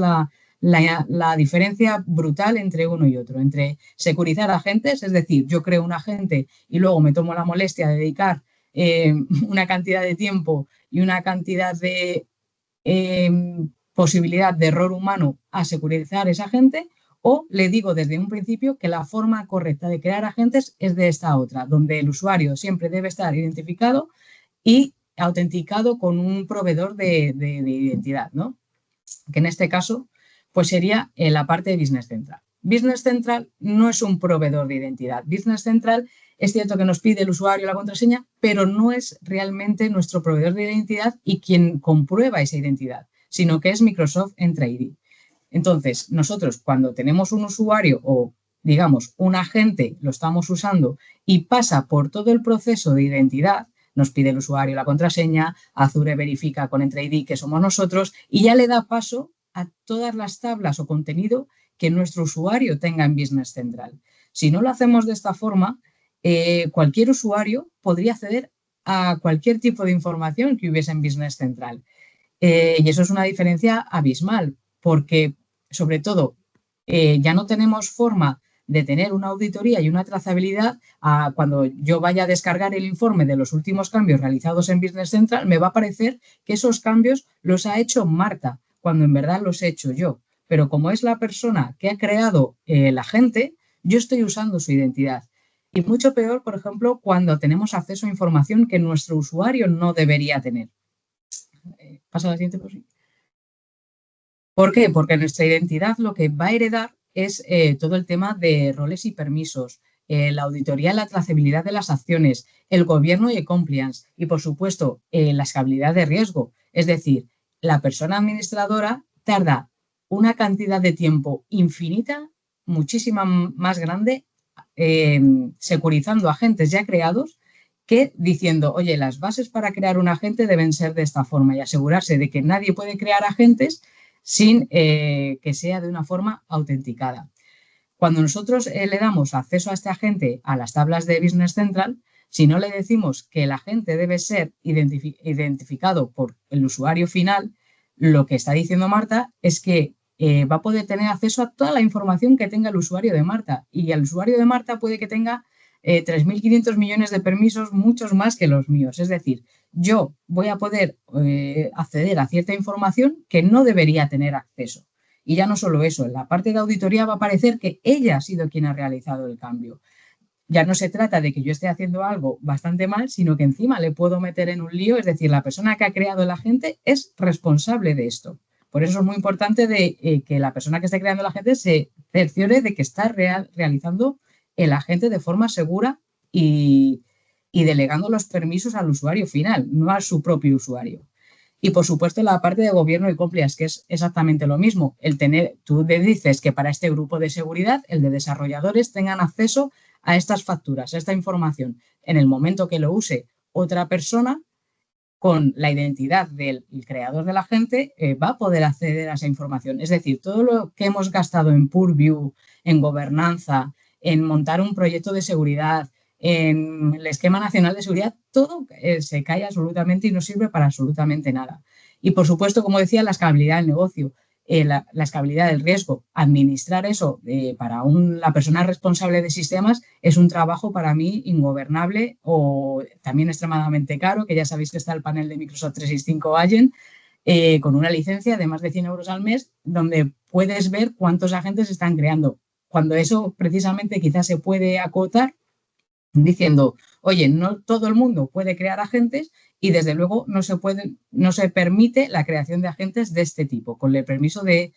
la diferencia brutal entre uno y otro, entre securizar agentes, es decir, yo creo un agente y luego me tomo la molestia de dedicar una cantidad de tiempo y una cantidad de posibilidad de error humano a securizar esa gente, o le digo desde un principio que la forma correcta de crear agentes es de esta otra, donde el usuario siempre debe estar identificado y autenticado con un proveedor de identidad, ¿no? Que en este caso pues sería la parte de Business Central. Business Central no es un proveedor de identidad. Business Central es cierto que nos pide el usuario la contraseña, pero no es realmente nuestro proveedor de identidad y quien comprueba esa identidad, sino que es Microsoft Entra ID. Entonces, nosotros cuando tenemos un usuario o, digamos, un agente, lo estamos usando y pasa por todo el proceso de identidad, nos pide el usuario la contraseña, Azure verifica con Entra ID que somos nosotros y ya le da paso a todas las tablas o contenido que nuestro usuario tenga en Business Central. Si no lo hacemos de esta forma, cualquier usuario podría acceder a cualquier tipo de información que hubiese en Business Central. Y eso es una diferencia abismal, porque sobre todo ya no tenemos forma de tener una auditoría y una trazabilidad. Cuando yo vaya a descargar el informe de los últimos cambios realizados en Business Central, me va a parecer que esos cambios los ha hecho Marta, cuando en verdad los he hecho yo. Pero como es la persona que ha creado el agente, yo estoy usando su identidad. Y mucho peor, por ejemplo, cuando tenemos acceso a información que nuestro usuario no debería tener. Pasa a la siguiente, por sí. ¿Por qué? Porque nuestra identidad lo que va a heredar es todo el tema de roles y permisos, la auditoría, la trazabilidad de las acciones, el gobierno y el compliance y, por supuesto, la escalabilidad de riesgo. Es decir, la persona administradora tarda una cantidad de tiempo infinita, muchísima más grande, securizando agentes ya creados que diciendo, oye, las bases para crear un agente deben ser de esta forma y asegurarse de que nadie puede crear agentes sin que sea de una forma autenticada. Cuando nosotros le damos acceso a este agente a las tablas de Business Central, si no le decimos que el agente debe ser identificado por el usuario final, lo que está diciendo Marta es que va a poder tener acceso a toda la información que tenga el usuario de Marta. Y el usuario de Marta puede que tenga 3.500 millones de permisos, muchos más que los míos. Es decir, yo voy a poder acceder a cierta información que no debería tener acceso. Y ya no solo eso, en la parte de auditoría va a parecer que ella ha sido quien ha realizado el cambio. Ya no se trata de que yo esté haciendo algo bastante mal, sino que encima le puedo meter en un lío, es decir, la persona que ha creado el agente es responsable de esto. Por eso es muy importante que la persona que esté creando el agente se cerciore de que está realizando el agente de forma segura y delegando los permisos al usuario final, no a su propio usuario. Y, por supuesto, la parte de gobierno y compliance, que es exactamente lo mismo. Tú le dices que para este grupo de seguridad, el de desarrolladores, tengan acceso a estas facturas, a esta información. En el momento que lo use otra persona, con la identidad del creador del agente, va a poder acceder a esa información. Es decir, todo lo que hemos gastado en Purview, en gobernanza, en montar un proyecto de seguridad, en el esquema nacional de seguridad, todo se cae absolutamente y no sirve para absolutamente nada. Y, por supuesto, como decía, la escalabilidad del negocio, la escalabilidad del riesgo. Administrar eso para la persona responsable de sistemas es un trabajo para mí ingobernable o también extremadamente caro, que ya sabéis que está el panel de Microsoft 365 Agent, con una licencia de más de 100 euros al mes, donde puedes ver cuántos agentes están creando. Cuando eso precisamente quizás se puede acotar diciendo, oye, no todo el mundo puede crear agentes y desde luego no se permite la creación de agentes de este tipo, con el permiso de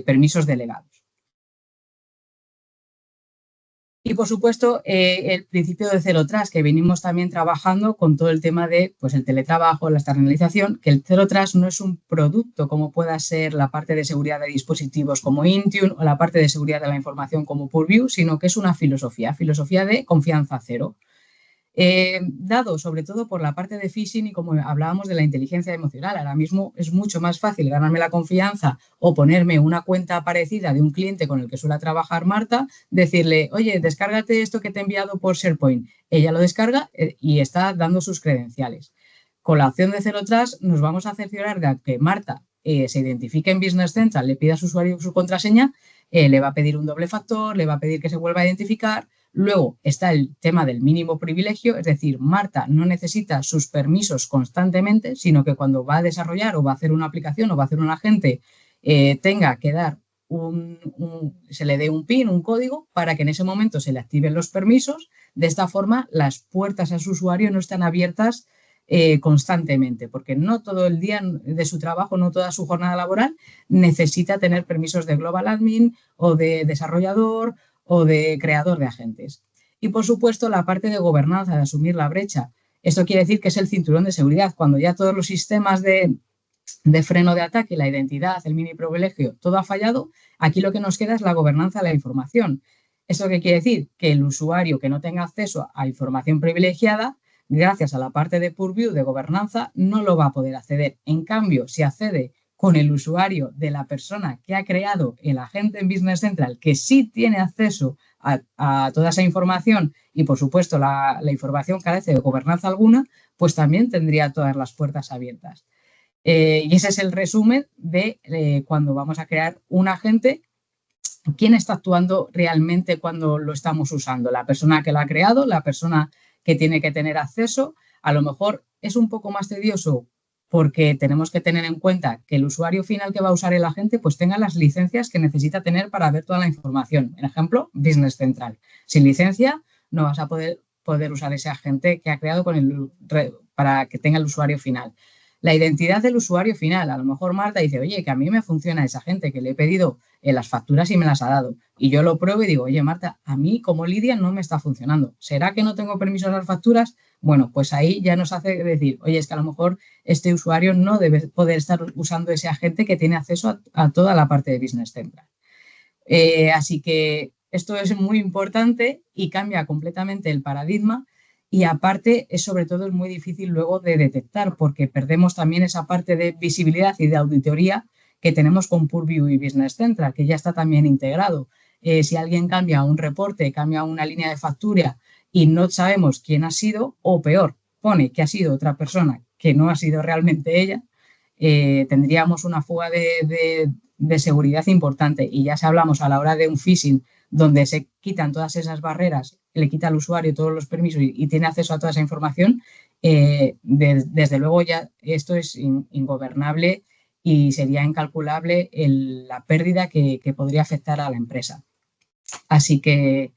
permisos delegados. Y, por supuesto, el principio de Zero Trust, que venimos también trabajando con todo el tema de pues, el teletrabajo, la externalización, que el Zero Trust no es un producto como pueda ser la parte de seguridad de dispositivos como Intune o la parte de seguridad de la información como Purview, sino que es una filosofía de confianza cero. Dado sobre todo por la parte de phishing y como hablábamos de la inteligencia emocional, ahora mismo es mucho más fácil ganarme la confianza o ponerme una cuenta parecida de un cliente con el que suele trabajar Marta, decirle, oye, descárgate esto que te he enviado por SharePoint. Ella lo descarga y está dando sus credenciales. Con la opción de Zero Trust nos vamos a cerciorar de que Marta se identifique en Business Central, le pida a su usuario su contraseña, le va a pedir un doble factor, le va a pedir que se vuelva a identificar, Luego está el tema del mínimo privilegio, es decir, Marta no necesita sus permisos constantemente, sino que cuando va a desarrollar o va a hacer una aplicación o va a hacer un agente, tenga que dar se le dé un PIN, un código, para que en ese momento se le activen los permisos. De esta forma, las puertas a su usuario no están abiertas constantemente, porque no todo el día de su trabajo, no toda su jornada laboral necesita tener permisos de Global Admin o de desarrollador o de creador de agentes. Y, por supuesto, la parte de gobernanza, de asumir la brecha. Esto quiere decir que es el cinturón de seguridad. Cuando ya todos los sistemas de freno de ataque, la identidad, el mini privilegio, todo ha fallado, aquí lo que nos queda es la gobernanza de la información. ¿Esto qué quiere decir? Que el usuario que no tenga acceso a información privilegiada, gracias a la parte de Purview de gobernanza, no lo va a poder acceder. En cambio, si accede con el usuario de la persona que ha creado el agente en Business Central, que sí tiene acceso a toda esa información y, por supuesto, la información carece de gobernanza alguna, pues también tendría todas las puertas abiertas. Y ese es el resumen de cuando vamos a crear un agente, quién está actuando realmente cuando lo estamos usando. La persona que lo ha creado, la persona que tiene que tener acceso. A lo mejor es un poco más tedioso porque tenemos que tener en cuenta que el usuario final que va a usar el agente pues tenga las licencias que necesita tener para ver toda la información. En ejemplo, Business Central. Sin licencia no vas a poder usar ese agente que ha creado para que tenga el usuario final. La identidad del usuario final. A lo mejor Marta dice, oye, que a mí me funciona esa gente, que le he pedido las facturas y me las ha dado. Y yo lo pruebo y digo, oye, Marta, a mí como Lidia no me está funcionando. ¿Será que no tengo permiso de las facturas? Bueno, pues ahí ya nos hace decir, oye, es que a lo mejor este usuario no debe poder estar usando ese agente que tiene acceso a toda la parte de Business Central. Así que esto es muy importante y cambia completamente el paradigma. Y aparte, sobre todo es muy difícil luego de detectar porque perdemos también esa parte de visibilidad y de auditoría que tenemos con Purview y Business Central, que ya está también integrado. Si alguien cambia un reporte, cambia una línea de factura y no sabemos quién ha sido, o peor, pone que ha sido otra persona que no ha sido realmente ella, tendríamos una fuga de seguridad importante. Y ya si hablamos a la hora de un phishing, donde se quitan todas esas barreras, le quita al usuario todos los permisos y tiene acceso a toda esa información, desde luego ya esto es ingobernable y sería incalculable la pérdida que podría afectar a la empresa. Así que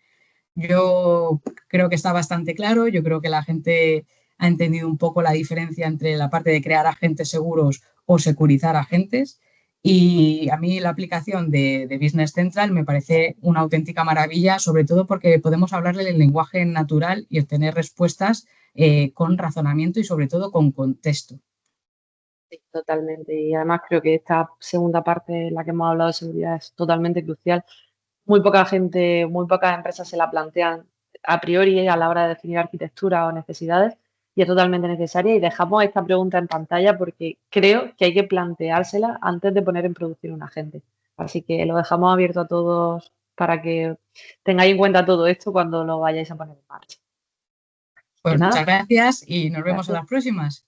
yo creo que está bastante claro. Yo creo que la gente ha entendido un poco la diferencia entre la parte de crear agentes seguros o securizar agentes. Y a mí la aplicación de Business Central me parece una auténtica maravilla, sobre todo porque podemos hablarle el lenguaje natural y obtener respuestas con razonamiento y sobre todo con contexto. Sí, totalmente. Y además creo que esta segunda parte en la que hemos hablado de seguridad es totalmente crucial. Muy poca gente, muy pocas empresas se la plantean a priori a la hora de definir arquitectura o necesidades y es totalmente necesaria. Y dejamos esta pregunta en pantalla porque creo que hay que planteársela antes de poner en producción un agente. Así que lo dejamos abierto a todos para que tengáis en cuenta todo esto cuando lo vayáis a poner en marcha. Pues Que muchas nada, gracias y nos vemos a gracias. las próximas.